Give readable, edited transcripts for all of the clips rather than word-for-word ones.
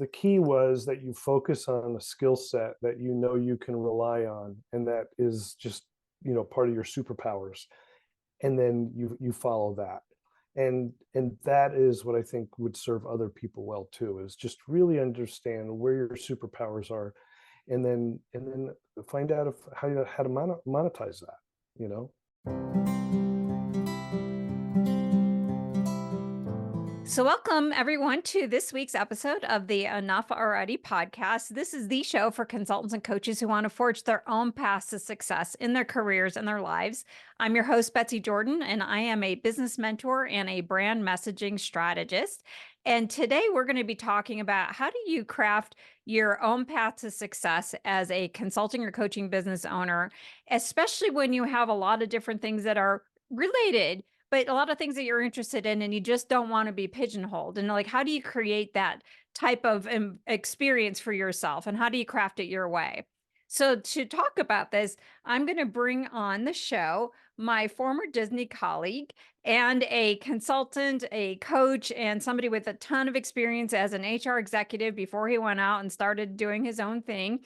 the key was that you focus on a skill set that you know you can rely on, and that is just, part of your superpowers. And then you follow that. And that is what I think would serve other people well too, is just really understand where your superpowers are, and then find out how to monetize that, you know. So, welcome everyone to this week's episode of the Enough Already podcast. This is the show for consultants and coaches who want to forge their own paths to success in their careers and their lives. I'm your host, Betsy Jordyn, and I am a business mentor and a brand messaging strategist. And today we're going to be talking about how do you craft your own path to success as a consulting or coaching business owner, especially when you have a lot of different things that are related, but a lot of things that you're interested in and you just don't want to be pigeonholed. And like, how do you create that type of experience for yourself, and how do you craft it your way? So to talk about this, I'm going to bring on the show my former Disney colleague and a consultant, a coach, and somebody with a ton of experience as an HR executive before he went out and started doing his own thing.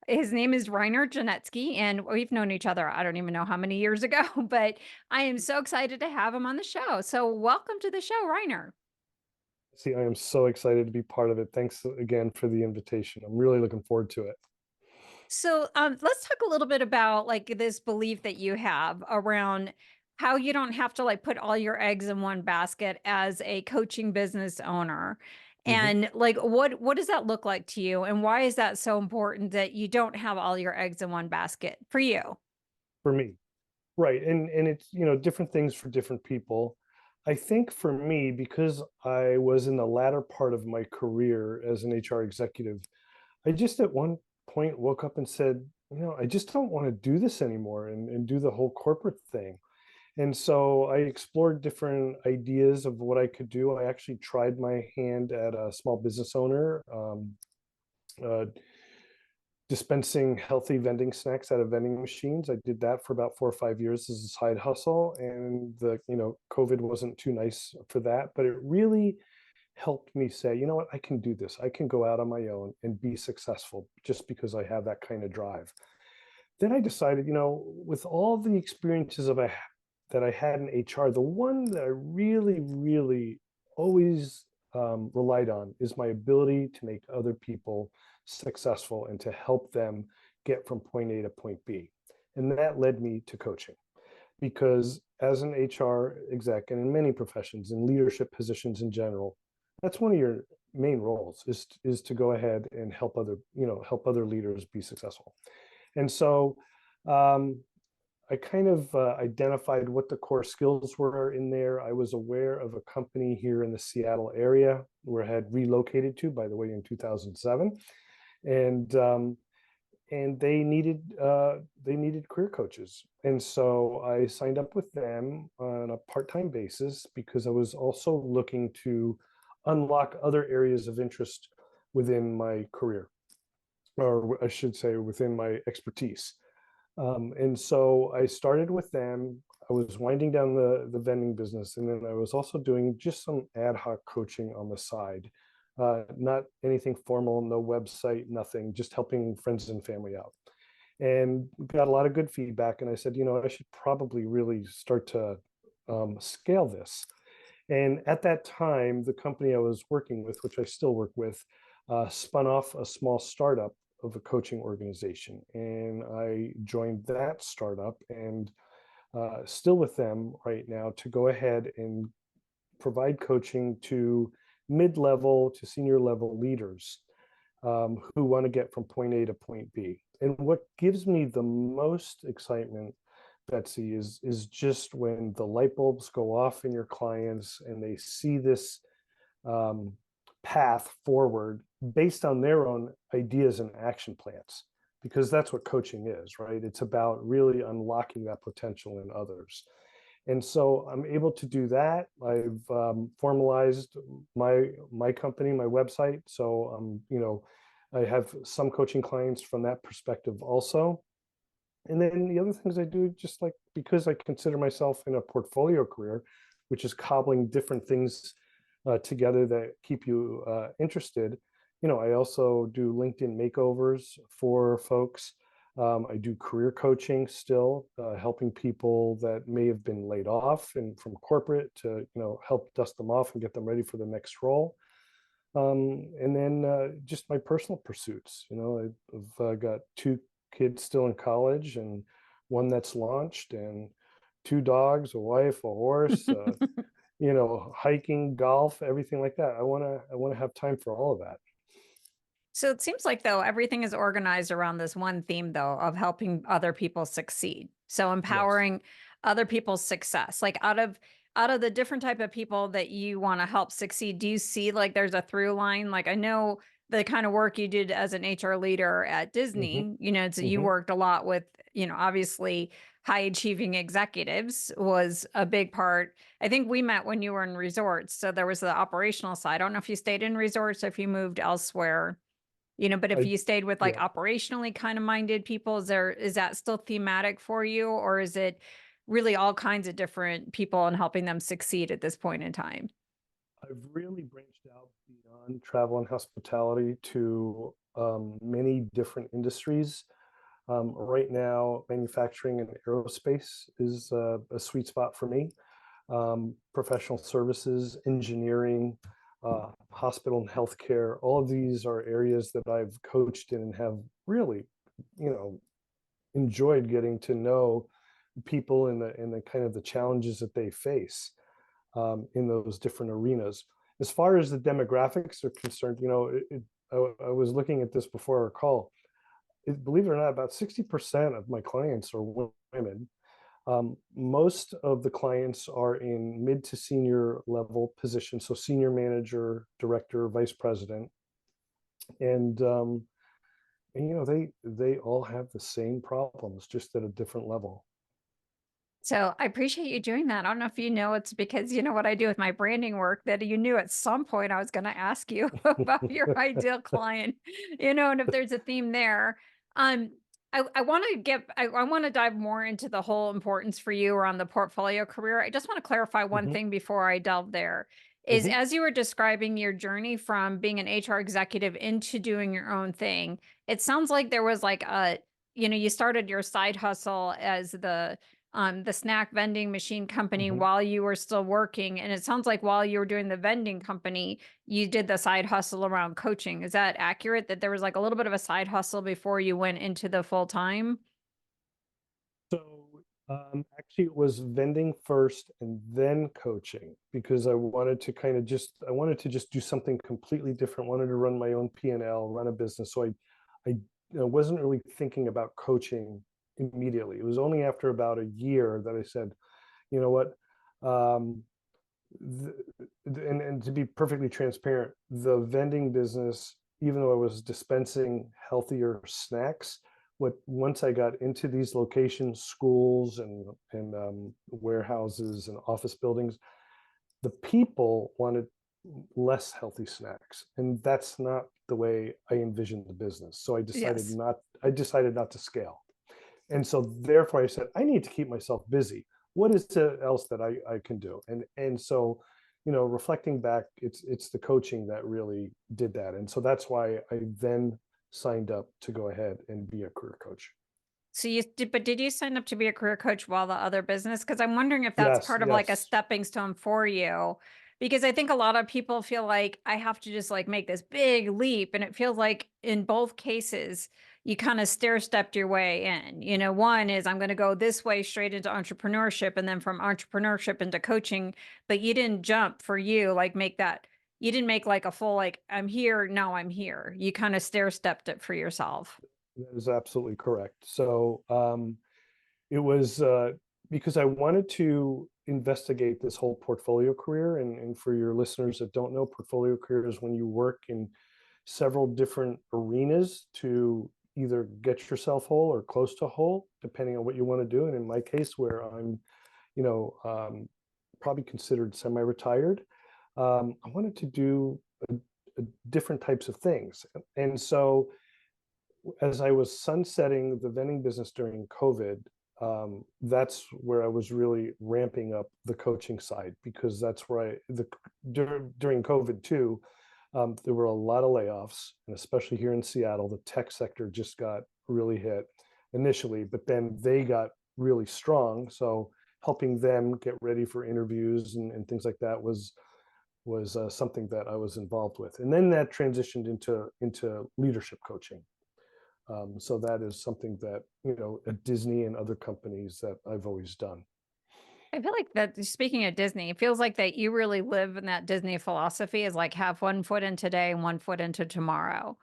His name is Janetzki, and we've known each other, I don't even know how many years ago, but I am so excited to have him on the show. So welcome to the show, Reiner. See, I am so excited to be part of it. Thanks again for the invitation. I'm really looking forward to it. So let's talk a little bit about like this belief that you have around how you don't have to like put all your eggs in one basket as a coaching business owner. Mhm. And like what does that look like to you? And why is that so important that you don't have all your eggs in one basket for you? For me, right. And it's, different things for different people. I think for me, because I was in the latter part of my career as an HR executive, I just at one point woke up and said, I just don't want to do this anymore, and do the whole corporate thing. And so I explored different ideas of what I could do. I actually tried my hand at a small business owner, uh, dispensing healthy vending snacks out of vending machines. I did that for about 4 or 5 years as a side hustle, and COVID wasn't too nice for that, but it really helped me say, you know what, I can do this. I can go out on my own and be successful just because I have that kind of drive. Then I decided, with all the experiences that I had in HR, the one that I really, really always relied on is my ability to make other people successful and to help them get from point A to point B. And that led me to coaching, because as an HR exec, and in many professions, in leadership positions in general, that's one of your main roles, is to go ahead and help other leaders be successful. And so um, I kind of identified what the core skills were in there. I was aware of a company here in the Seattle area where I had relocated to, by the way, in 2007, and they needed career coaches. And so I signed up with them on a part-time basis, because I was also looking to unlock other areas of interest within my career, or I should say within my expertise. And so I started with them. I was winding down the vending business, and then I was also doing just some ad hoc coaching on the side. Not anything formal, no website, nothing, just helping friends and family out. And got a lot of good feedback. And I said, I should probably really start to scale this. And at that time, the company I was working with, which I still work with, spun off a small startup of a coaching organization. And I joined that startup, and still with them right now, to go ahead and provide coaching to mid-level to senior level leaders who want to get from point A to point B. And what gives me the most excitement, Betsy, is just when the light bulbs go off in your clients and they see this path forward based on their own ideas and action plans, because that's what coaching is, right? It's about really unlocking that potential in others. And so I'm able to do that. I've formalized my company, my website. So I have some coaching clients from that perspective also. And then the other things I do, just like, because I consider myself in a portfolio career, which is cobbling different things together that keep you interested, I also do LinkedIn makeovers for folks. I do career coaching still, helping people that may have been laid off and from corporate to, help dust them off and get them ready for the next role. And then just my personal pursuits. I've got two kids still in college and one that's launched, and two dogs, a wife, a horse, hiking, golf, everything like that. I want to have time for all of that. So it seems like though everything is organized around this one theme though of helping other people succeed. So Yes. empowering other people's success. Like out of the different type of people that you want to help succeed, do you see like there's a through line? Like I know the kind of work you did as an HR leader at Hmm. Disney, so you Hmm. worked a lot with, obviously high achieving executives was a big part. I think we met when you were in resorts. So there was the operational side. I don't know if you stayed in resorts or if you moved elsewhere. But if I you stayed with like Yeah. operationally kind of minded people, is that still thematic for you, or is it really all kinds of different people and helping them succeed at this point in time? I've really branched out beyond travel and hospitality to many different industries. Right now, manufacturing and aerospace is a sweet spot for me. Professional services, engineering, hospital and healthcare, all of these are areas that I've coached in and have really, you know, enjoyed getting to know people in the kind of the challenges that they face in those different arenas. As far as the demographics are concerned, I was looking at this before our call. Believe it or not, about 60% of my clients are women. Most of the clients are in mid to senior level positions, so senior manager, director, vice president, and they all have the same problems, just at a different level. So I appreciate you doing that. I don't know if you know it's because you know what I do with my branding work that you knew at some point I was going to ask you about your ideal client, and if there's a theme there. Um, I want to I want to dive more into the whole importance for you around the portfolio career. I just want to clarify one Hmm. thing before I delve there. Is Hmm. as you were describing your journey from being an HR executive into doing your own thing, it sounds like there was like you started your side hustle as the snack vending machine company Hmm. while you were still working. And it sounds like while you were doing the vending company, you did the side hustle around coaching. Is that accurate that there was like a little bit of a side hustle before you went into the full time? So actually, it was vending first and then coaching because I wanted to just do something completely different. Wanted to run my own P&L, run a business. So I wasn't really thinking about coaching immediately. It was only after about a year that I said, you know what, um, th- and to be perfectly transparent, the vending business, even though I was dispensing healthier snacks, what once I got into these locations, schools and warehouses and office buildings, the people wanted less healthy snacks, and that's not the way I envisioned the business. So Yes. I decided not to scale. And so therefore I said, I need to keep myself busy. What is it else that I can do? And so, reflecting back, it's the coaching that really did that. And so that's why I then signed up to go ahead and be a career coach. So but did you sign up to be a career coach while the other business? Because I'm wondering if that's Yes, part of like a yes. stepping stone for you. Because I think a lot of people feel like I have to just like make this big leap. And it feels like in both cases, you kind of stair stepped your way in. One is I'm going to go this way straight into entrepreneurship and then from entrepreneurship into coaching. But you didn't jump for you, like you didn't make like a full, like, I'm here, now I'm here. You kind of stair stepped it for yourself. That is absolutely correct. So it was because I wanted to investigate this whole portfolio career. And for your listeners that don't know, portfolio career is when you work in several different arenas to either get yourself whole or close to whole, depending on what you want to do. And in my case, where I'm, you know, um, probably considered semi-retired, I wanted to do a different types of things. And so as I was sunsetting the vending business during COVID, that's where I was really ramping up the coaching side because that's where during COVID too, There were a lot of layoffs, and especially here in Seattle, the tech sector just got really hit initially, but then they got really strong. So helping them get ready for interviews and things like that was something that I was involved with. And then that transitioned into leadership coaching. So that is something that, at Disney and other companies that I've always done. I feel like that speaking of Disney, it feels like that you really live in that Disney philosophy is like have one foot in today and one foot into tomorrow.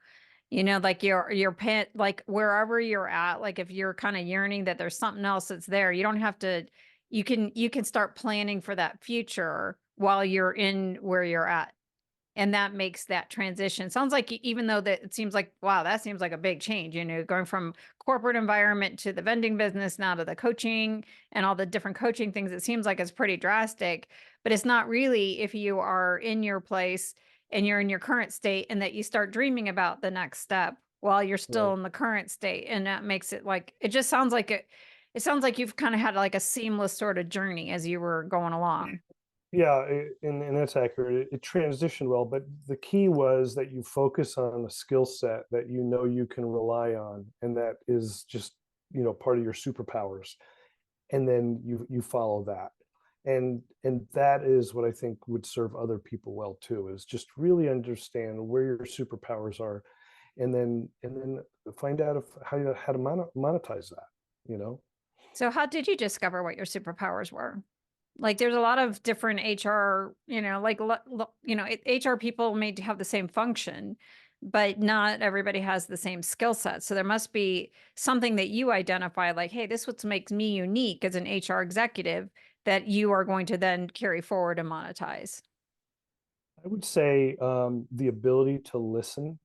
Like your pit, like wherever you're at, like if you're kind of yearning that there's something else that's there, you don't have to, you can start planning for that future while you're in where you're at. And that makes that transition. Sounds like even though that it seems like, wow, that seems like a big change, going from corporate environment to the vending business, now to the coaching and all the different coaching things. It seems like it's pretty drastic, but it's not really if you are in your place and you're in your current state and that you start dreaming about the next step while you're still Right. in the current state. And that makes it like, it just sounds like it sounds like you've kind of had like a seamless sort of journey as you were going along. Yeah, and that's accurate. It transitioned well, but the key was that you focus on a skill set that you can rely on, and that is just part of your superpowers, and then you follow that, and that is what I think would serve other people well too. Is just really understand where your superpowers are, and then find out how to monetize that. You know. So how did you discover what your superpowers were? Like there's a lot of different HR, like HR people may have the same function, but not everybody has the same skill set. So there must be something that you identify like, hey, this is what makes me unique as an HR executive that you are going to then carry forward and monetize. I would say the ability to listen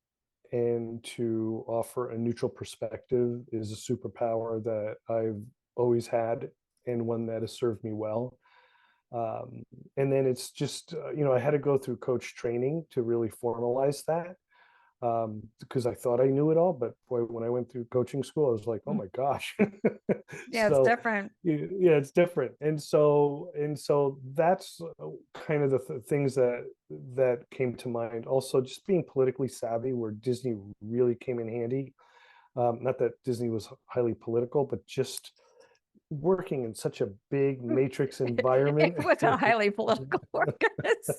and to offer a neutral perspective is a superpower that I've always had, and one that has served me well. And then it's just, I had to go through coach training to really formalize that, because I thought I knew it all, but boy, when I went through coaching school, I was like, oh Mm. my gosh. Yeah, it's So different. yeah, it's different. And so that's kind of the things that came to mind. Also, just being politically savvy, where Disney really came in handy. Not that Disney was highly political, but just working in such a big matrix It environment. was a highly political organization.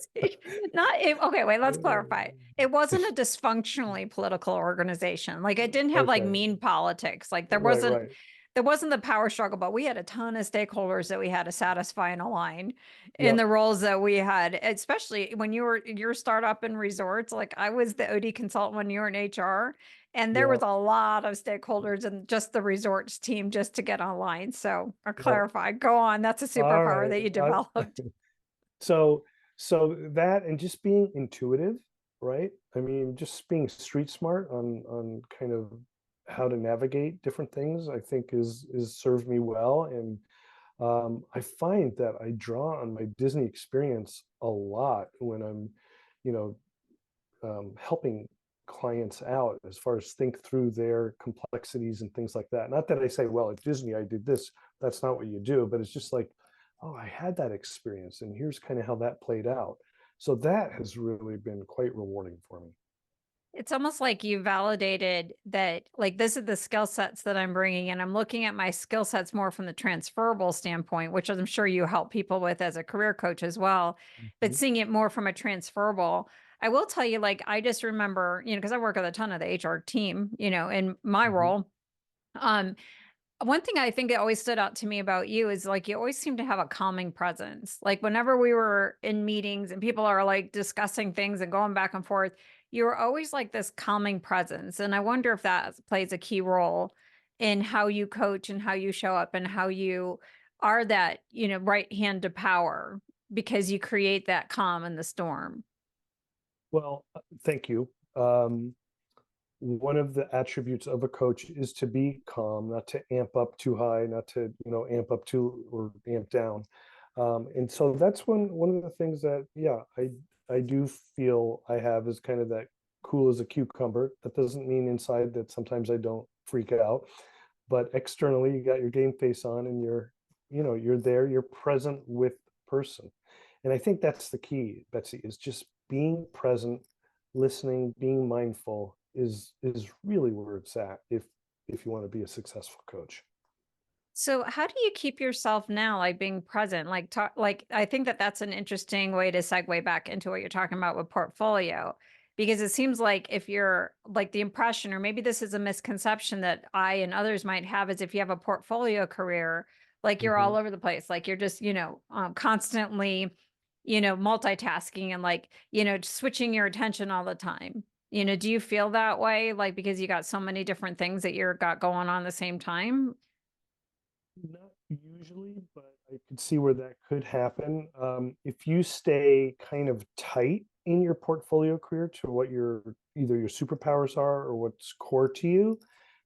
Okay, wait, let's clarify. It wasn't a dysfunctionally political organization. Like it didn't have like Okay, mean politics. Like right, right. there wasn't the power struggle, but we had a ton of stakeholders that we had to satisfy and align in the Yep, roles that we had, especially when you were your startup in resorts. Like I was the OD consultant when you were in HR, and there was yep, a lot of stakeholders and just the resorts team just to get online. So, or yep. clarify, go on. That's a All superpower right. that you developed. So so that and just being intuitive, right? I mean, just being street smart on kind of how to navigate different things, I think is served me well. And I find that I draw on my Disney experience a lot when I'm, you know, helping clients out as far as think through their complexities and things like that. Not that I say, well, at Disney I did this. That's not what you do, but it's just like, oh, I had that experience, and here's kind of how that played out. So that has really been quite rewarding for me. It's almost like you validated that, like, this is the skill sets that I'm bringing, and I'm looking at my skill sets more from the transferable standpoint, which I'm sure you help people with as a career coach as well, but Mhm. seeing it more from a transferable. I will tell you, like, I just remember, because I work with a ton of the HR team, in my Mhm. role. Um, One thing I think that always stood out to me about you is like you always seem to have a calming presence. Like whenever we were in meetings and people are like discussing things and going back and forth, you were always like this calming presence. And I wonder if that plays a key role in how you coach and how you show up and how you are that, right hand to power because you create that calm in the storm. Well, thank you. One of the attributes of a coach is to be calm, not to amp up too high, not to amp up too or amp down. And so that's one of the things that, yeah, I do feel I have, is kind of that cool as a cucumber. That doesn't mean inside that sometimes I don't freak out, but externally you got your game face on, and you're there, you're present with the person. And I think that's the key, Betsy, is just being present listening, being mindful is really where it's at if you want to be a successful coach. So how do you keep yourself now, like being present? Like talk, like I think that that's an interesting way to segue back into what you're talking about with portfolio, because it seems like if you're like the impression, or maybe this is a misconception that I and others might have, is if you have a portfolio career, like you're Mhm. all over the place, like you're just, constantly, multitasking and like, switching your attention all the time. Do you feel that way? Like because you got so many different things that you're got going on at the same time? Not usually, but I could see where that could happen. If you stay kind of tight in your portfolio career to what your either your superpowers are or what's core to you,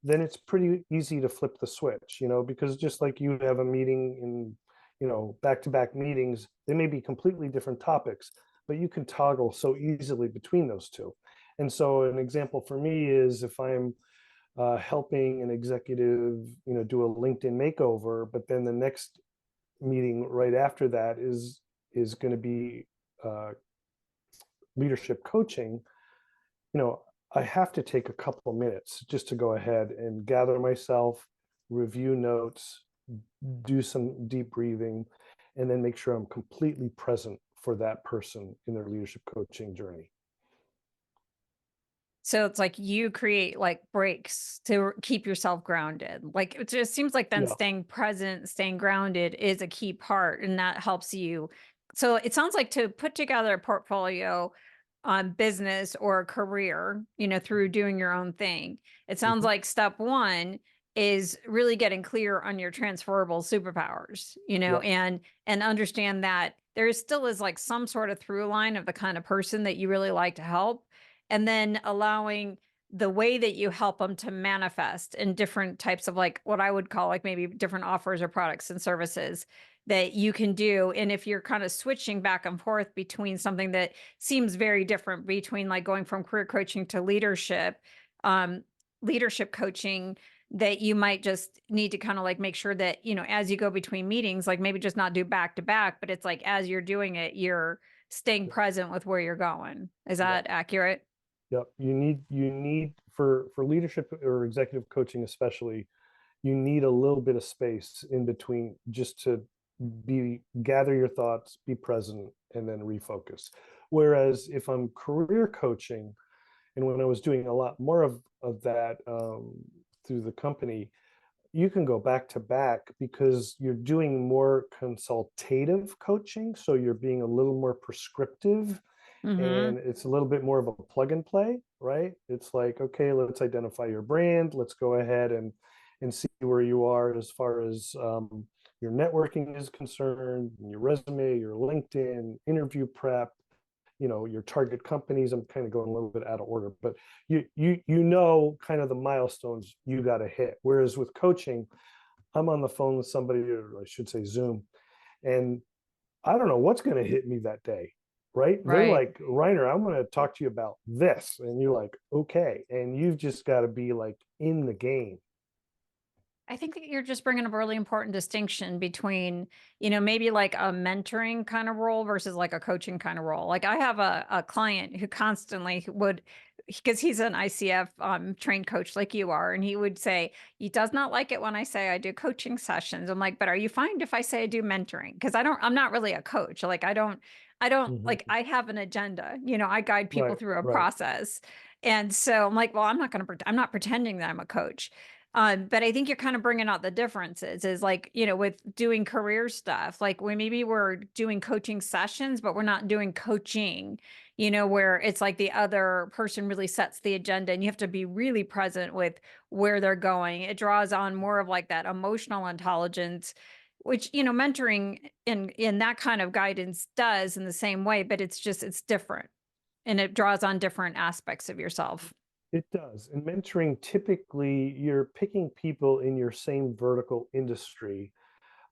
then it's pretty easy to flip the switch, because just like you have a meeting in, back-to-back meetings, they may be completely different topics, but you can toggle so easily between those two. And so an example for me is if I'm helping an executive, do a LinkedIn makeover, but then the next meeting right after that is going to be uh, leadership coaching. I have to take a couple of minutes just to go ahead and gather myself, review notes, do some deep breathing, and then make sure I'm completely present for that person in their leadership coaching journey. So it's like you create like breaks to keep yourself grounded. Like it just seems like then Yeah. staying present, staying grounded is a key part, and that helps you. So it sounds like to put together a portfolio on business or a career, through doing your own thing. It sounds Mhm. like step one is really getting clear on your transferable superpowers, Yep. and understand that there still is like some sort of through line of the kind of person that you really like to help, and then allowing the way that you help them to manifest in different types of like what I would call like maybe different offers or products and services that you can do. And if you're kind of switching back and forth between something that seems very different between like going from career coaching to um, leadership coaching, that you might just need to kind of like make sure that, as you go between meetings, like maybe just not do back to back, but it's like as you're doing it, you're staying present with where you're going. Is Yep. that accurate? Yep. You need for leadership or executive coaching especially, you need a little bit of space in between just to gather your thoughts, be present, and then refocus. Whereas if I'm career coaching, and when I was doing a lot more of that through the company, you can go back to back because you're doing more consultative coaching. So you're being a little more prescriptive Mm-hmm. and it's a little bit more of a plug and play, right? It's like, okay, let's identify your brand. Let's go ahead and see where you are as far as your networking is concerned, your resume, your LinkedIn, interview prep, your target companies. I'm kind of going a little bit out of order, but you know kind of the milestones you got to hit. Whereas with coaching, I'm on the phone with somebody, or I should say Zoom, and I don't know what's going to hit me that day, right? They're Right. like, Reiner, I'm going to talk to you about this. And you're like, okay. And you've just got to be like in the game. I think that you're just bringing up a really important distinction between, maybe like a mentoring kind of role versus like a coaching kind of role. Like I have a client who constantly would, because he's an ICF trained coach like you are, and he would say, he does not like it when I say I do coaching sessions. I'm like, but are you fine if I say I do mentoring? Because I'm not really a coach. Like I don't like, Mhm. I have an agenda, I guide people Right, through a right. process. And so I'm like, well, I'm not pretending that I'm a coach. But I think you're kind of bringing out the differences is like, with doing career stuff, like when maybe we're doing coaching sessions, but we're not doing coaching, where it's like the other person really sets the agenda and you have to be really present with where they're going. It draws on more of like that emotional intelligence, which, mentoring in that kind of guidance does in the same way, but it's different and it draws on different aspects of yourself. It does. In mentoring, typically you're picking people in your same vertical industry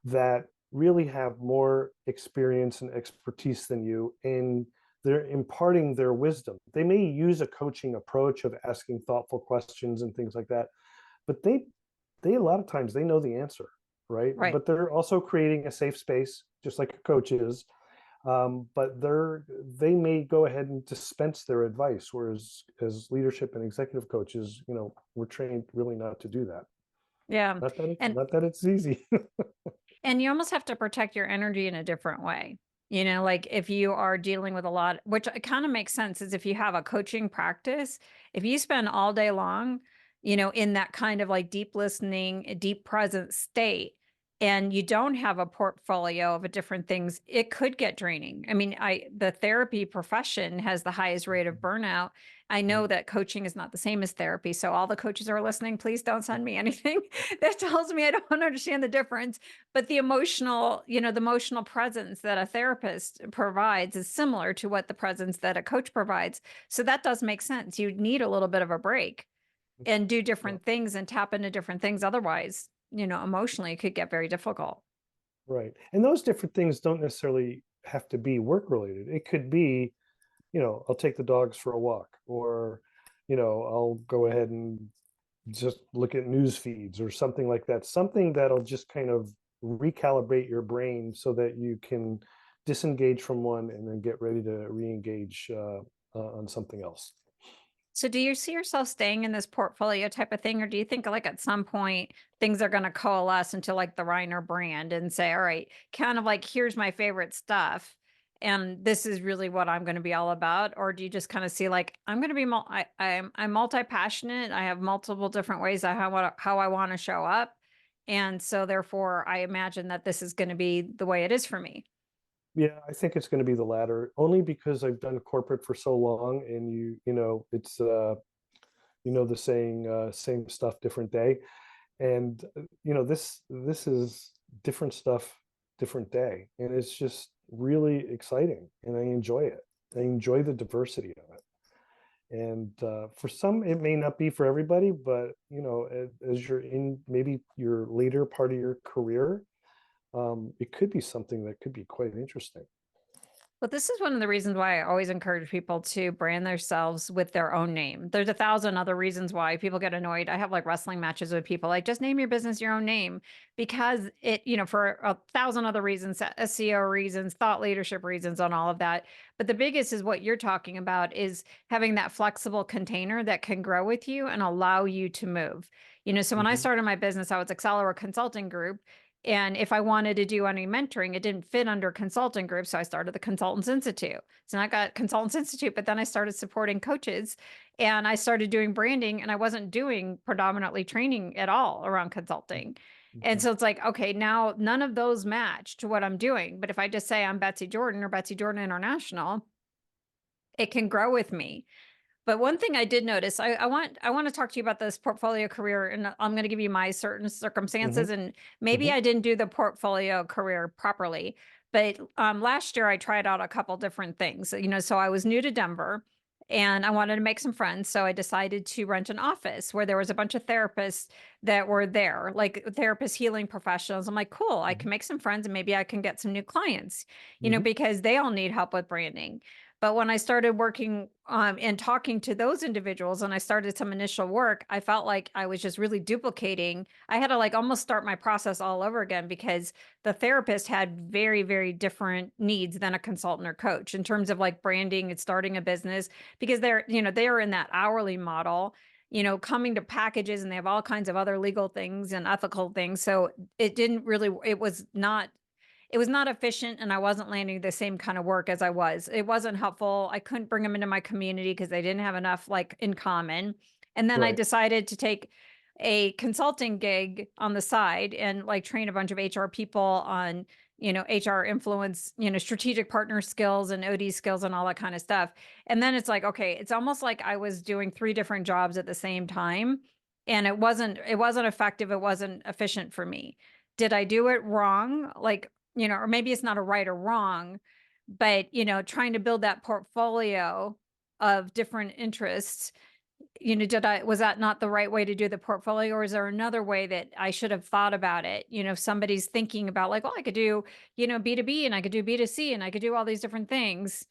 that really have more experience and expertise than you, and they're imparting their wisdom. They may use a coaching approach of asking thoughtful questions and things like that, but they a lot of times they know the answer, right? Right. But they're also creating a safe space, just like a coach is, But they may go ahead and dispense their advice, whereas as leadership and executive coaches, we're trained really not to do that. Yeah. And Not that it's easy. And you almost have to protect your energy in a different way. Like if you are dealing with a lot, which it kind of makes sense, is if you have a coaching practice, if you spend all day long, in that kind of like deep listening, deep present state, and you don't have a portfolio of different things, it could get draining. I mean, the therapy profession has the highest rate of burnout. I know that coaching is not the same as therapy. So all the coaches are listening, please don't send me anything that tells me I don't understand the difference. But the emotional presence that a therapist provides is similar to what the presence that a coach provides. So that does make sense. You need a little bit of a break and do different things and tap into different things. Otherwise, emotionally, it could get very difficult. Right. And those different things don't necessarily have to be work related. It could be, I'll take the dogs for a walk, or, I'll go ahead and just look at news feeds or something like that. Something that'll just kind of recalibrate your brain so that you can disengage from one and then get ready to re-engage on something else. So do you see yourself staying in this portfolio type of thing, or do you think like at some point things are going to coalesce into like the Reiner brand and say, all right, kind of like, here's my favorite stuff, and this is really what I'm going to be all about? Or do you just kind of see like, I'm going to be, I'm multi-passionate. I have multiple different ways of how I want to show up. And so therefore I imagine that this is going to be the way it is for me. Yeah, I think it's going to be the latter, only because I've done corporate for so long, and it's the saying, same stuff, different day. And this is different stuff, different day, and it's just really exciting, and I enjoy it. I enjoy the diversity of it. And for some, it may not be for everybody, but as you're in maybe your later part of your career, it could be something that could be quite interesting. But this is one of the reasons why I always encourage people to brand themselves with their own name. There's 1,000 other reasons why people get annoyed. I have like wrestling matches with people, like, just name your business your own name, because for 1,000 other reasons, SEO reasons, thought leadership reasons, on all of that. But the biggest is what you're talking about, is having that flexible container that can grow with you and allow you to move. So when I started my business, I was Accelera Consulting Group. And if I wanted to do any mentoring, it didn't fit under consulting group. So I started the Consultants Institute. So I got Consultants Institute, but then I started supporting coaches and I started doing branding, and I wasn't doing predominantly training at all around consulting. And so it's like, okay, now none of those match to what I'm doing. But if I just say I'm Betsy Jordyn or Betsy Jordyn International, it can grow with me. But one thing I did notice, I want to talk to you about this portfolio career, and I'm going to give you my certain circumstances, Hmm. and maybe Hmm. I didn't do the portfolio career properly. But last year I tried out a couple different things. So I was new to Denver, and I wanted to make some friends. So I decided to rent an office where there was a bunch of therapists that were there, like therapists, healing professionals. I'm like, cool, I can make some friends, and maybe I can get some new clients, Hmm. because they all need help with branding. But when I started working and talking to those individuals, and I started some initial work, I felt like I was just really duplicating. I had to like almost start my process all over again, because the therapist had very, very different needs than a consultant or coach in terms of like branding and starting a business, because they're in that hourly model, coming to packages, and they have all kinds of other legal things and ethical things. So it was not efficient, and I wasn't landing the same kind of work as I was. It wasn't helpful. I couldn't bring them into my community because they didn't have enough like in common. And then I Right. decided to take a consulting gig on the side and like train a bunch of HR people on, HR influence, strategic partner skills and OD skills and all that kind of stuff. And then it's like, okay, it's almost like I was doing 3 different jobs at the same time. And it wasn't effective. It wasn't efficient for me. Did I do it wrong? Like, or maybe it's not a right or wrong, but, trying to build that portfolio of different interests, was that not the right way to do the portfolio? Or is there another way that I should have thought about it? If somebody's thinking about like, well, I could do, B2B, and I could do B2C, and I could do all these different things.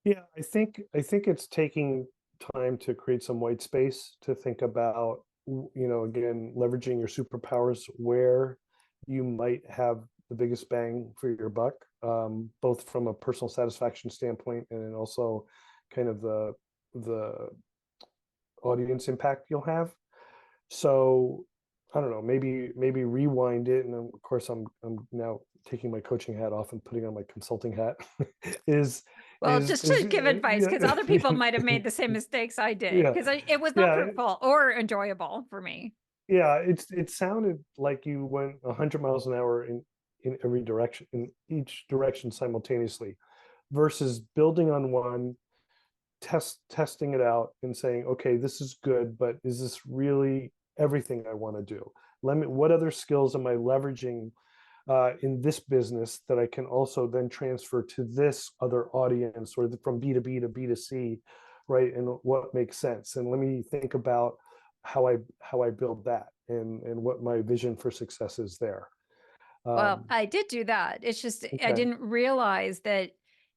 Yeah, I think it's taking time to create some white space to think about, again, leveraging your superpowers where you might have the biggest bang for your buck. both from a personal satisfaction standpoint and then also kind of the audience impact you'll have. So I don't know, maybe rewind it. And then of course I'm now taking my coaching hat off and putting on my consulting hat. is Well, just to give advice, because yeah, other people might have made the same mistakes I did, yeah, because it was not yeah, fruitful or enjoyable for me. yeah. It sounded like you went 100 miles an hour in every direction, in each direction simultaneously, versus building on one, testing it out and saying, okay, this is good, but is this really everything I want to do? What other skills am I leveraging in this business that I can also then transfer to this other audience, or from B2B to B2C, right? And what makes sense? And let me think about how I build that, and what my vision for success is there. Well, I did do that. It's just I Okay. didn't realize that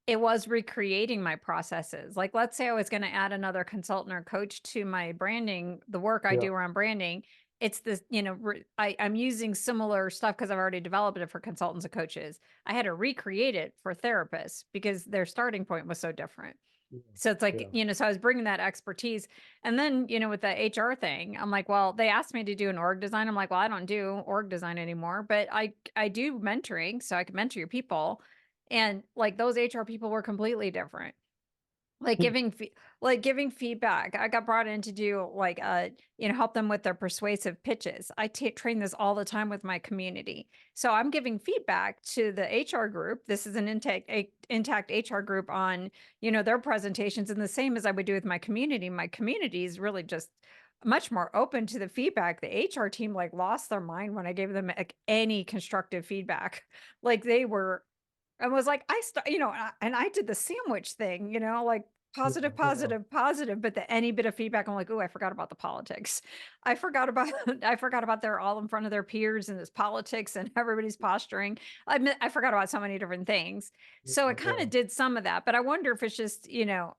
it was recreating my processes. Like, let's say I was going to add another consultant or coach to my branding, the work I Yeah. do around branding. It's this, I'm using similar stuff because I've already developed it for consultants and coaches. I had to recreate it for therapists because their starting point was so different. So it's like, Yeah. so I was bringing that expertise. And then, with the HR thing, I'm like, well, they asked me to do an org design. I'm like, well, I don't do org design anymore, but I do mentoring, so I can mentor your people. And like those HR people were completely different. Like Yeah. giving feedback. I got brought in to do help them with their persuasive pitches. I train this all the time with my community. So I'm giving feedback to the HR group. This is an intact HR group on, their presentations, and the same as I would do with my community. My community is really just much more open to the feedback. The HR team like lost their mind when I gave them like any constructive feedback. Like they were I was like, and I did the sandwich thing, like Yeah. positive, Yeah. positive, positive, but any bit of feedback, I'm like, oh, I forgot about the politics. I forgot about I forgot about they're all in front of their peers and this politics and everybody's posturing. I forgot about so many different things. So it kind Yeah. of did some of that, but I wonder if it's just,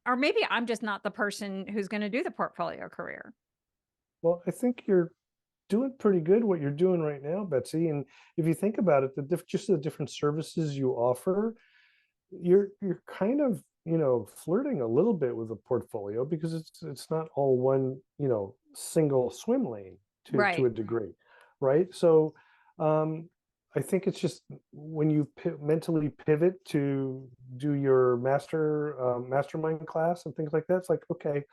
or maybe I'm just not the person who's going to do the portfolio career. Well, I think you're doing pretty good what you're doing right now, Betsy. And if you think about it, just the different services you offer, you're kind of, flirting a little bit with a portfolio, because it's not all one, single swim lane to Right. a degree, right? So I think it's just when you mentally pivot to do your mastermind class and things like that, it's like, okay,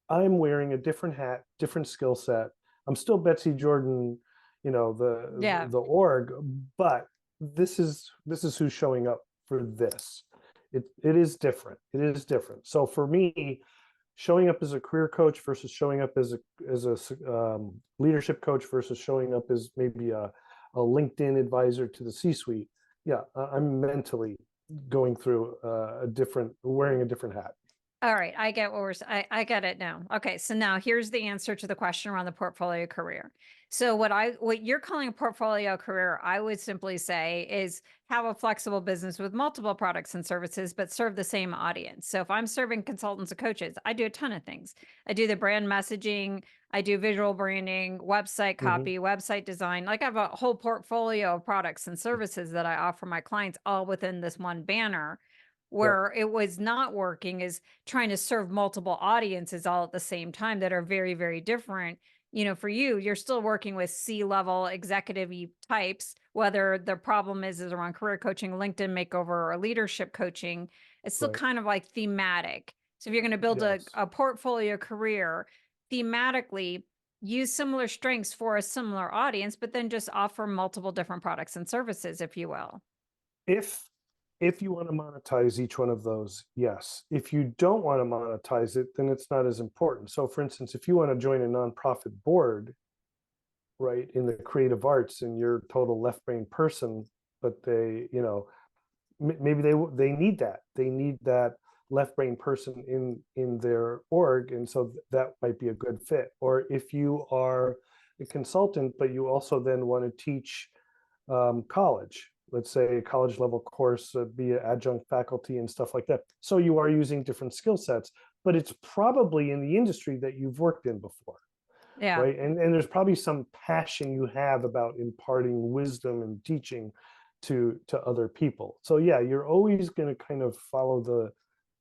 I'm wearing a different hat, different skill set. I'm still Betsy Jordyn, Yeah. the org, but this is who's showing up for this. It is different. It is different. So for me, showing up as a career coach versus showing up as a leadership coach versus showing up as maybe a LinkedIn advisor to the C-suite. Yeah, I'm mentally going through wearing a different hat. All right, I get I get it now. Okay, so now here's the answer to the question around the portfolio career. So what you're calling a portfolio career, I would simply say is have a flexible business with multiple products and services, but serve the same audience. So if I'm serving consultants and coaches, I do a ton of things. I do the brand messaging, I do visual branding, website Mm-hmm. copy, website design. Like I have a whole portfolio of products and services that I offer my clients all within this one banner. Yeah, Where it was not working is trying to serve multiple audiences all at the same time that are very, very different. For you, you're still working with C-level executive types, whether the problem is around career coaching, LinkedIn makeover, or leadership coaching. It's still right. kind of like thematic. So if you're going to build Yes. a portfolio career thematically, use similar strengths for a similar audience, but then just offer multiple different products and services, if you will. If if you want to monetize each one of those, yes. If you don't want to monetize it, then it's not as important. So for instance, if you want to join a nonprofit board, right, in the creative arts, and you're a total left brain person, but they, maybe they need that left brain person in their org, and so that might be a good fit. Or if you are a consultant but you also then want to teach college, let's say a college level course, be an adjunct faculty and stuff like that, so you are using different skill sets, but it's probably in the industry that you've worked in before, Yeah. right? And there's probably some passion you have about imparting wisdom and teaching to other people. So yeah, you're always going to kind of follow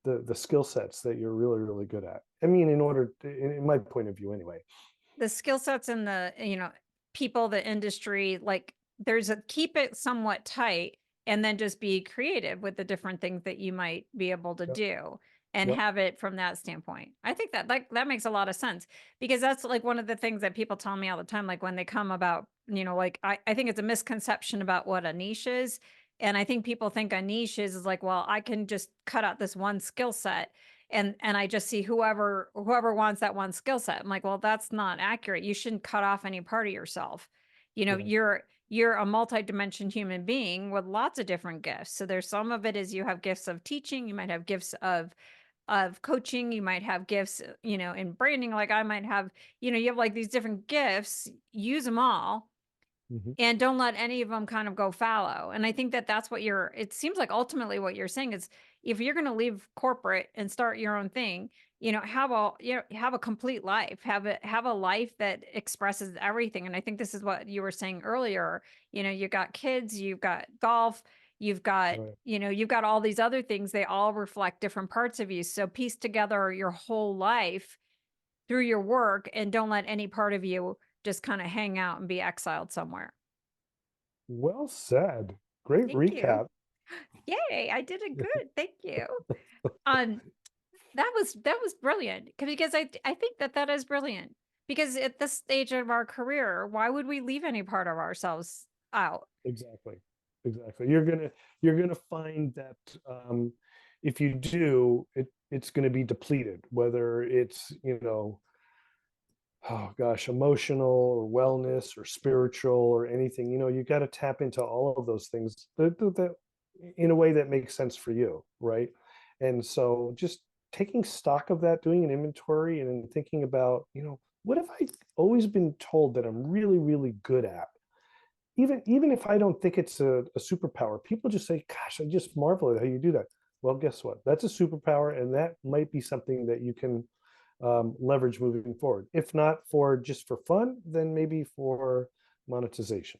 the skill sets that you're really, really good at. I mean, in my point of view anyway. The skill sets and the, people, the industry, like there's a keep it somewhat tight and then just be creative with the different things that you might be able to Yep. do and Yep. have it from that standpoint. I think that that makes a lot of sense because that's like one of the things that people tell me all the time, like when they come about, like I think it's a misconception about what a niche is. And I think people think a niche is like, well, I can just cut out this one skill set and I just see whoever wants that one skill set. I'm like, well, that's not accurate. You shouldn't cut off any part of yourself. Right. You're a multi-dimension human being with lots of different gifts. So there's some of it is you have gifts of teaching, you might have gifts of coaching, you might have gifts, in branding, like I might have, you have like these different gifts, use them all Mhm. and don't let any of them kind of go fallow. And I think that that's what it seems like ultimately what you're saying is if you're going to leave corporate and start your own thing, have a complete life, have a life that expresses everything. And I think this is what you were saying earlier. You've got kids, you've got golf, you've got, Right. you've got all these other things. They all reflect different parts of you. So piece together your whole life through your work and don't let any part of you just kind of hang out and be exiled somewhere. Well said. Great Thank you. recap. Yay, I did it good. Thank you. Um, that was brilliant because I think that is brilliant because at this stage of our career, why would we leave any part of ourselves out? Exactly. Exactly. You're gonna find that if you do, it's gonna be depleted, whether it's, oh gosh, emotional or wellness or spiritual or anything. You got to tap into all of those things that in a way that makes sense for you, right? And so just taking stock of that, doing an inventory and then thinking about, what have I always been told that I'm really, really good at? Even if I don't think it's a superpower, people just say, gosh, I just marvel at how you do that. Well, guess what? That's a superpower, and that might be something that you can leverage moving forward. If not for just for fun, then maybe for monetization.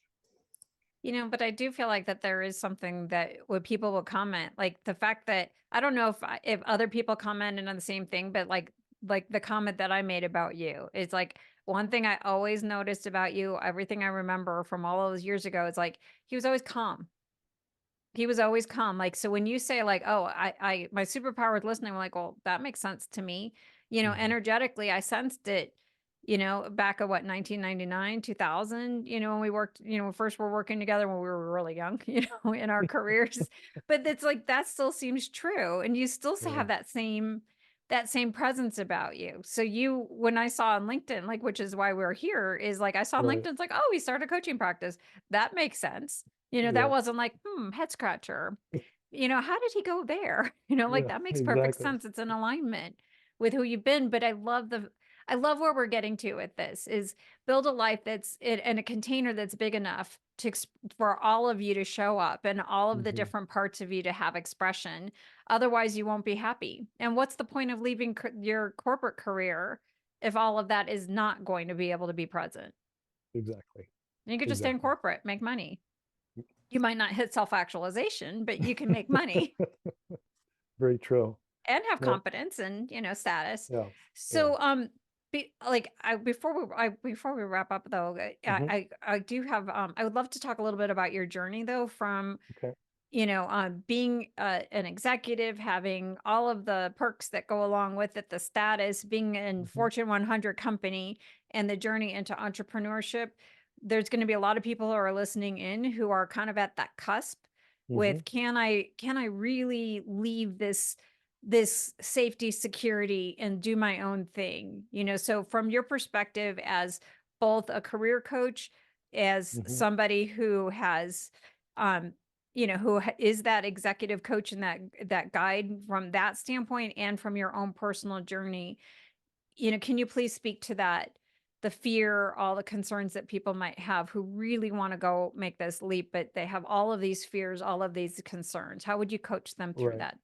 But I do feel like that there is something that when people will comment, like the fact that I don't know if other people commented on the same thing, but like the comment that I made about you is like one thing I always noticed about you, everything I remember from all those years ago, is like he was always calm. He was always calm. Like, so when you say like, oh, my superpower is listening, I'm like, well, that makes sense to me. Mhm. Energetically, I sensed it, back at what, 1999, 2000, when we worked, first we're working together when we were really young, in our careers. But it's like, that still seems true. And you still have Yeah, that same presence about you. So when I saw on LinkedIn, like, which is why we're here, is like, I saw on right. LinkedIn, it's like, oh, he started coaching practice. That makes sense. That Yeah, wasn't like, head scratcher. How did he go there? Like yeah, that makes perfect exactly. sense. It's in alignment with who you've been. But I love where we're getting to with this is build a life that's in a container that's big enough for all of you to show up and all of the Mhm. different parts of you to have expression. Otherwise, you won't be happy. And what's the point of leaving your corporate career if all of that is not going to be able to be present? Exactly. You could just stay in Exactly. corporate, make money. You might not hit self-actualization, but you can make money Very true. and have Yep. confidence and, status. Yeah. Yeah. So, before we wrap up though, Hmm. I do have, I would love to talk a little bit about your journey though, from, Okay. being an executive, having all of the perks that go along with it, the status, being in Hmm. Fortune 100 company and the journey into entrepreneurship. There's going to be a lot of people who are listening in who are kind of at that cusp Hmm. with can I really leave this safety security and do my own thing? So from your perspective as both a career coach, as Hmm. somebody who has um who is that executive coach and that guide from that standpoint and from your own personal journey, can you please speak to that, the fear, all the concerns that people might have who really want to go make this leap, but they have all of these fears, all of these concerns? How would you coach them through Right. that?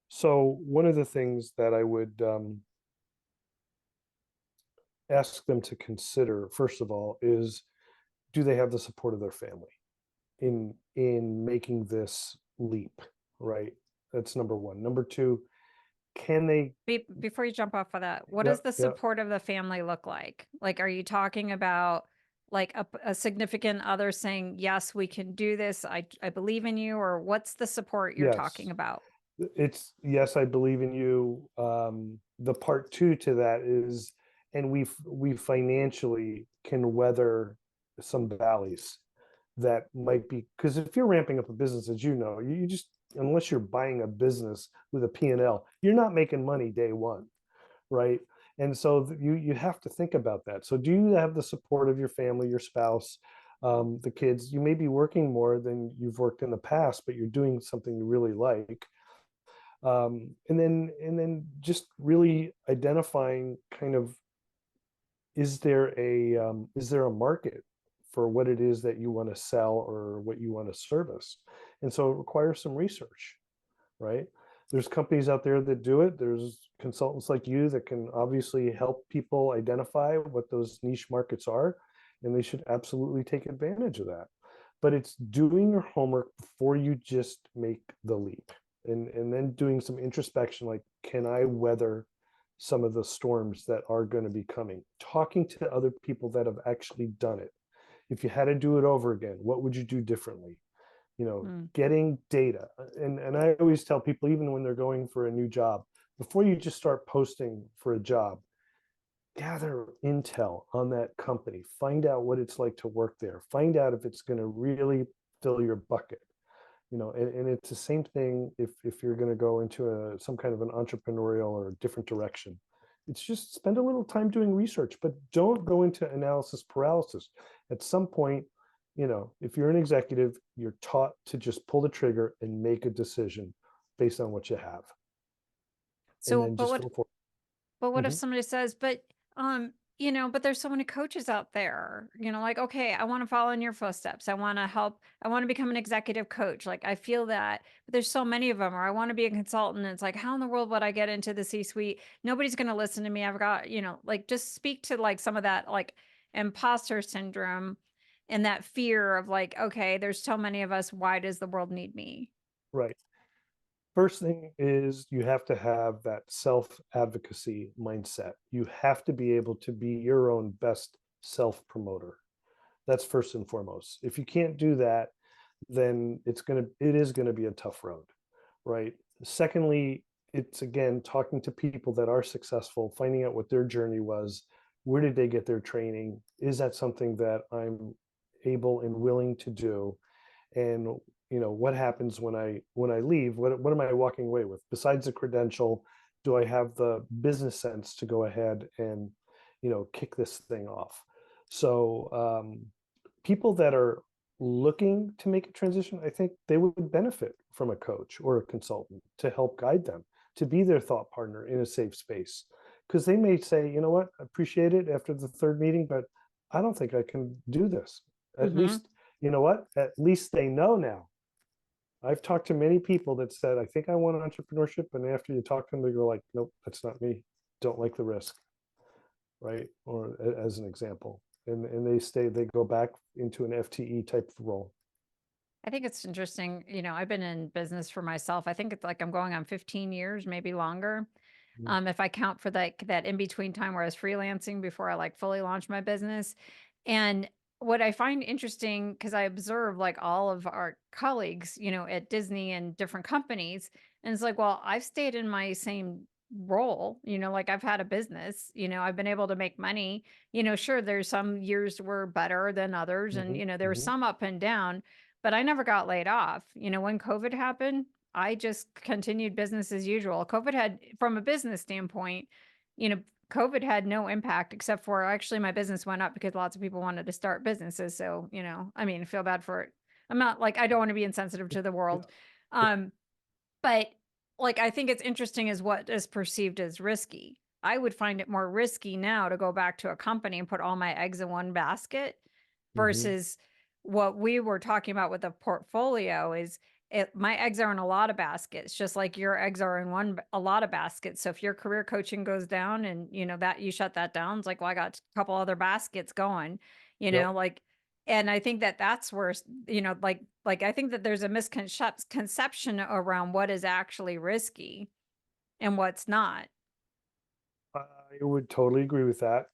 So one of the things that I would ask them to consider, first of all, is do they have the support of their family? in making this leap, right? That's number one. Number two, can they? Before you jump off of that, what does Yep, the yep, support of the family look like? Like, are you talking about like a significant other saying, yes, we can do this. I believe in you, or what's the support you're talking yes. about? It's yes, I believe in you. The part two to that is, and we financially can weather some valleys that might be, because if you're ramping up a business, as you know, you just, unless you're buying a business with a P&L, you're not making money day one, right? And so you have to think about that. So do you have the support of your family, your spouse, the kids? You may be working more than you've worked in the past, but you're doing something you really like. And then just really identifying kind of, is there a market for what it is that you want to sell or what you want to service? And so it requires some research, right? There's companies out there that do it. There's consultants like you that can obviously help people identify what those niche markets are, and they should absolutely take advantage of that. But it's doing your homework before you just make the leap, and then doing some introspection, like, can I weather some of the storms that are going to be coming? Talking to other people that have actually done it. If you had to do it over again, what would you do differently? Mm. Getting data. And I always tell people, even when they're going for a new job, before you just start posting for a job, gather intel on that company, find out what it's like to work there, find out if it's going to really fill your bucket. And it's the same thing if you're going to go into some kind of an entrepreneurial or different direction. It's just spend a little time doing research, but don't go into analysis paralysis. At some point, if you're an executive, you're taught to just pull the trigger and make a decision based on what you have, and So, then just go for but what it. if somebody says, but there's so many coaches out there, like, okay, I want to follow in your footsteps. I want to help. I want to become an executive coach. Like, I feel that, but there's so many of them, or I want to be a consultant. It's like, how in the world would I get into the C-suite? Nobody's going to listen to me. I've got, like, just speak to like some of that, like imposter syndrome and that fear of like, okay, there's so many of us. Why does the world need me? Right. First thing is, you have to have that self advocacy mindset. You have to be able to be your own best self promoter. That's first and foremost. If you can't do that, then it is going to be a tough road, right? Secondly, it's again talking to people that are successful, finding out what their journey was, where did they get their training, is that something that I'm able and willing to do, and what happens when I leave, what am I walking away with besides the credential? Do I have the business sense to go ahead and kick this thing off? So people that are looking to make a transition, I think they would benefit from a coach or a consultant to help guide them, to be their thought partner in a safe space. Because they may say, you know what, I appreciate it after the third meeting, but I don't think I can do this. At Mm-hmm. least, you know what? At least they know now. I've talked to many people that said, I think I want entrepreneurship. And after you talk to them, they go like, nope, that's not me. Don't like the risk. Right. Or as an example. And they go back into an FTE type of role. I think it's interesting. I've been in business for myself. I think it's like I'm going on 15 years, maybe longer. Mhm. If I count for that in between time where I was freelancing before I like fully launched my business. And what I find interesting, because I observe like all of our colleagues, at Disney and different companies, and it's like, well, I've stayed in my same role, like I've had a business, I've been able to make money. Sure, there's some years were better than others, and Mhm. there was Mhm. some up and down, but I never got laid off. When COVID happened, I just continued business as usual. COVID had, from a business standpoint, you know, COVID had no impact except for actually my business went up because lots of people wanted to start businesses. So, I mean, I feel bad for it. I'm not like, I don't want to be insensitive to the Yeah. world. Yeah. Um, but like, I think it's interesting as what is perceived as risky. I would find it more risky now to go back to a company and put all my eggs in one basket Mhm. versus what we were talking about with the portfolio is my eggs are in a lot of baskets, just like your eggs are in a lot of baskets. So if your career coaching goes down and that you shut that down, it's like, well, I got a couple other baskets going, Yep. like And I think that that's where, I think that there's a misconception around what is actually risky and what's not. I would totally agree with that.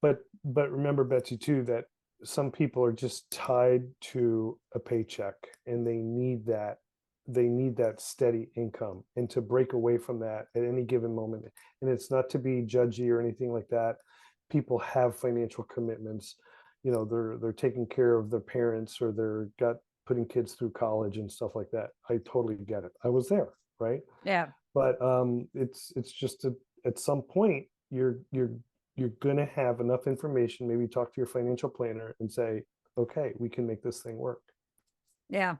But remember, Betsy, too, that some people are just tied to a paycheck and they need that steady income, and to break away from that at any given moment. And it's not to be judgy or anything like that. People have financial commitments. They're taking care of their parents, or they're got putting kids through college and stuff like that. I totally get it. I was there, right? Yeah. But it's just at some point you're going to have enough information. Maybe talk to your financial planner and say, okay, we can make this thing work. Yeah.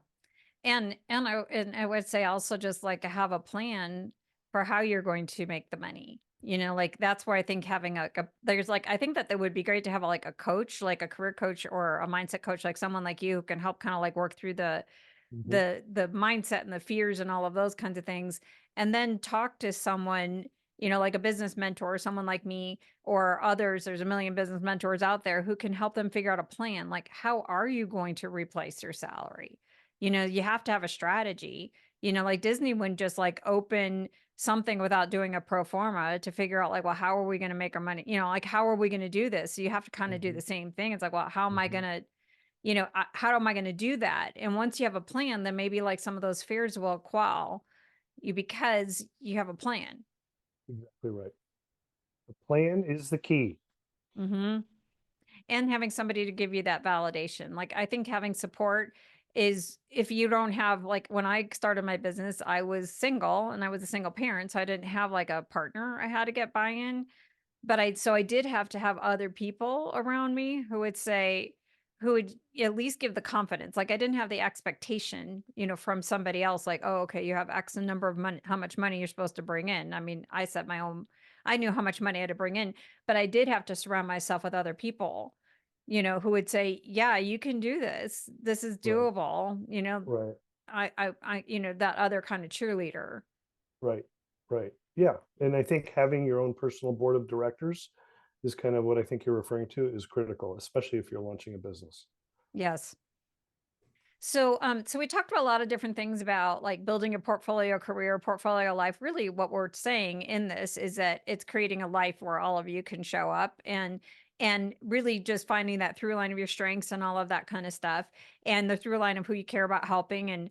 And I would say also just like have a plan for how you're going to make the money. Like that's where I think having there's like, I think that it would be great to have like a coach, like a career coach or a mindset coach, like someone like you who can help kind of like work through the Mhm. the mindset and the fears and all of those kinds of things, and then talk to someone, like a business mentor, someone like me or others. There's a million business mentors out there who can help them figure out a plan. Like, how are you going to replace your salary? You have to have a strategy. Like Disney wouldn't just like open something without doing a pro forma to figure out like, well, how are we going to make our money? Like, how are we going to do this? So you have to kind of do Mhm. the same thing. It's like, well, how am I going Mhm. to, how am I going to do that? And once you have a plan, then maybe like some of those fears will quell you because you have a plan. Exactly right. The plan is the key. Mm-hmm. And having somebody to give you that validation. Like, I think having support is, if you don't have, like, when I started my business, I was single and I was a single parent. So I didn't have like a partner I had to get buy-in. But I did have to have other people around me who would at least give the confidence. Like I didn't have the expectation, from somebody else, like, oh, okay, you have X number of money, how much money you're supposed to bring in. I mean, I knew how much money I had to bring in, but I did have to surround myself with other people, who would say, yeah, you can do this. This is Right. doable. Right. That other kind of cheerleader. Right. Right. Yeah. And I think having your own personal board of directors is kind of what I think you're referring to, is critical, especially if you're launching a business. Yes. So we talked about a lot of different things about like building a portfolio career, portfolio life. Really, what we're saying in this is that it's creating a life where all of you can show up, and really just finding that through line of your strengths and all of that kind of stuff, and the through line of who you care about helping, and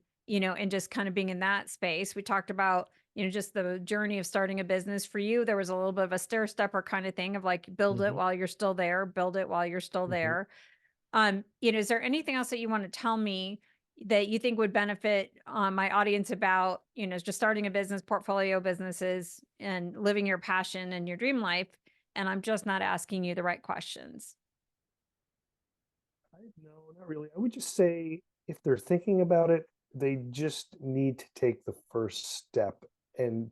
just kind of being in that space. We talked about, just the journey of starting a business for you. There was a little bit of a stair stepper kind of thing of like build it Hmm. while you're still there, build it while you're still Hmm. there. Is there anything else that you want to tell me that you think would benefit my audience about, just starting a business, portfolio businesses, and living your passion and your dream life? And I'm just not asking you the right questions. No, not really. I would just say if they're thinking about it, they just need to take the first step and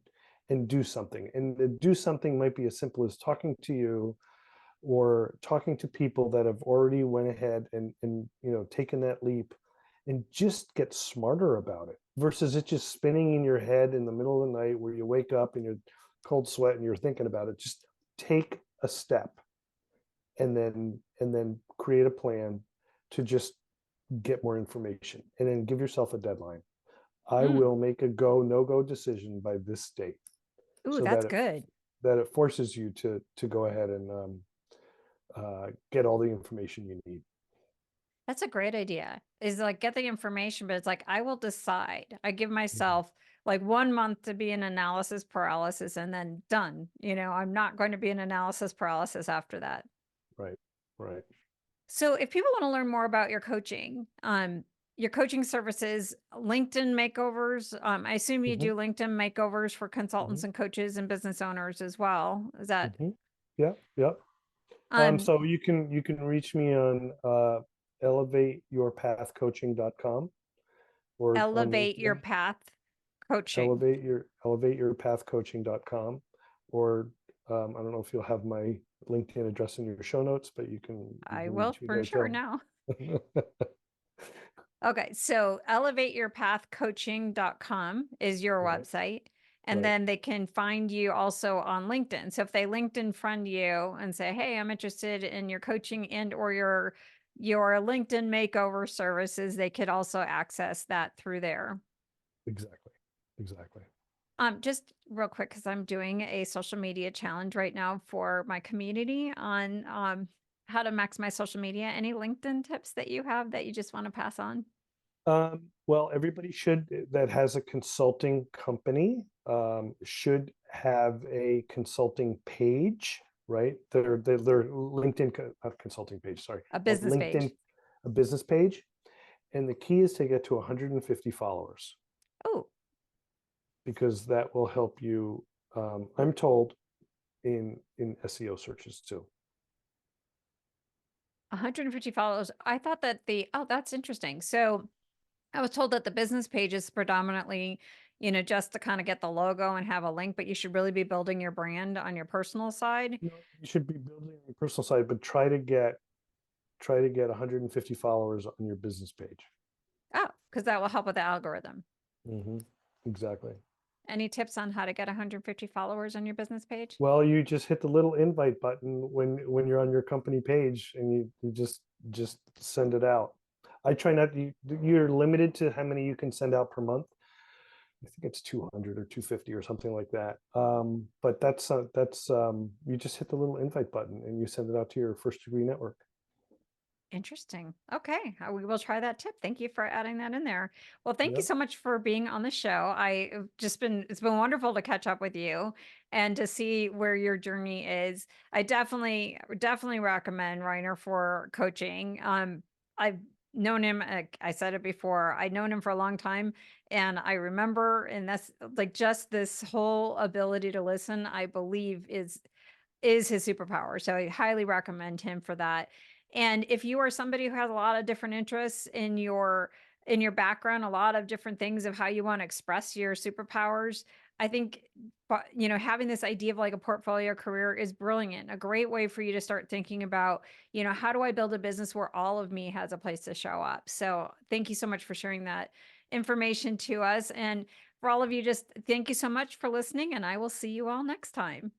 do something. And the do something might be as simple as talking to you, or talking to people that have already went ahead and taken that leap, and just get smarter about it, versus it just spinning in your head in the middle of the night where you wake up and you're cold sweat and you're thinking about it. Just take a step, and then create a plan to just get more information, and then give yourself a deadline. I Mm. will make a go no go decision by this date, Ooh, so that's good. that it forces you to go ahead and get all the information you need. That's a great idea. Is like get the information, but it's like I will decide. I give Mhm. myself like 1 month to be in analysis paralysis and then done. I'm not going to be in analysis paralysis after that. Right, right. So if people want to learn more about your coaching services, LinkedIn makeovers, I assume you Hmm. do LinkedIn makeovers for Hmm. consultants and coaches and business owners as well. Is that Hmm. Yeah, yeah. um So you can reach me on elevateyourpathcoaching.com, or on elevate your LinkedIn, path coaching? elevateyourpathcoaching.com, or I don't know if you'll have my LinkedIn address in your show notes, but you I can will reach me for there sure too. now. Okay, so elevateyourpathcoaching.com is your Right, website. And right. then they can find you also on LinkedIn. So if they LinkedIn friend you and say, hey, I'm interested in your coaching and or your your LinkedIn makeover services, they could also access that through there. Exactly. Exactly. Just real quick, because I'm doing a social media challenge right now for my community on how to maximize social media. Any LinkedIn tips that you have that you just want to pass on? Well, everybody that has a consulting company should have a consulting page, right? Their LinkedIn, not consulting page, sorry, A a business LinkedIn, page. a business page. And the key is to get to 150 followers Oh, because that will help you, I'm told, in SEO searches too. 150 followers. I thought that oh, that's interesting. So I was told that the business page is predominantly, just to kind of get the logo and have a link, but you should really be building your brand on your personal side. You know, you should be building on your personal side, but try to get 150 followers on your business page. Oh, because that will help with the algorithm. Exactly. Any tips on how to get 150 followers on your business page? Well, you just hit the little invite button when you're on your company page, and you just send it out. I try not you're limited to how many you can send out per month. I think it's 200 or 250 or something like that. But that's you just hit the little invite button and you send it out to your first degree network. Interesting. Okay. We will try that tip. Thank you for adding that in there. Well, thank you Yep. so much for being on the show. It's been wonderful to catch up with you and to see where your journey is. I definitely recommend Reiner for coaching. I've known him, I said it before, I've known him for a long time. And I remember, and that's like just this whole ability to listen, I believe is his superpower. So I highly recommend him for that. And if you are somebody who has a lot of different interests in your background, a lot of different things of how you want to express your superpowers, I think having this idea of like a portfolio career is brilliant. A great way for you to start thinking about, how do I build a business where all of me has a place to show up? So thank you so much for sharing that information to us. And for all of you, just thank you so much for listening, and I will see you all next time.